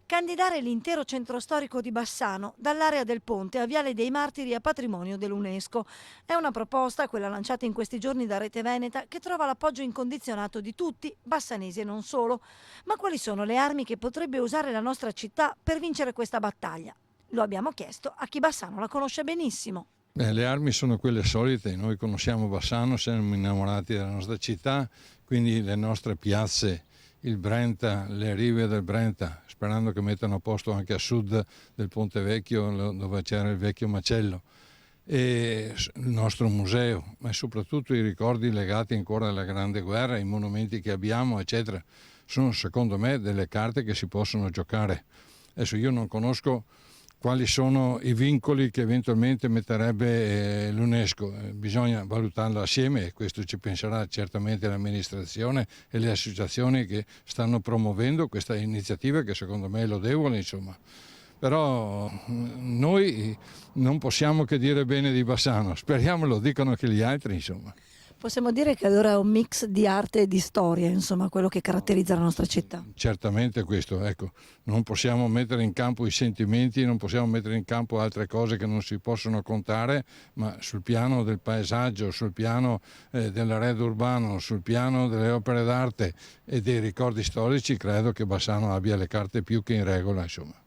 Candidare l'intero centro storico di Bassano, dall'area del Ponte a Viale dei Martiri, a patrimonio dell'UNESCO. È una proposta, quella lanciata in questi giorni da Rete Veneta, che trova l'appoggio incondizionato di tutti, bassanesi e non solo. Ma quali sono le armi che potrebbe usare la nostra città per vincere questa battaglia? Lo abbiamo chiesto a chi Bassano la conosce benissimo. Le armi sono quelle solite, noi conosciamo Bassano, siamo innamorati della nostra città, quindi le nostre piazze, il Brenta, le rive del Brenta, sperando che mettano a posto anche a sud del Ponte Vecchio dove c'era il vecchio macello, e il nostro museo, ma soprattutto i ricordi legati ancora alla Grande Guerra, i monumenti che abbiamo, eccetera. Sono secondo me delle carte che si possono giocare. Adesso io non conosco quali sono i vincoli che eventualmente metterebbe l'UNESCO, bisogna valutarlo assieme e questo ci penserà certamente l'amministrazione e le associazioni che stanno promuovendo questa iniziativa che secondo me è lodevole, insomma. Però noi non possiamo che dire bene di Bassano, speriamo lo dicano anche gli altri, insomma. Possiamo dire che allora è un mix di arte e di storia, insomma, quello che caratterizza la nostra città. Certamente questo, ecco, non possiamo mettere in campo i sentimenti, non possiamo mettere in campo altre cose che non si possono contare, ma sul piano del paesaggio, sul piano dell'arredo urbano, sul piano delle opere d'arte e dei ricordi storici, credo che Bassano abbia le carte più che in regola, insomma.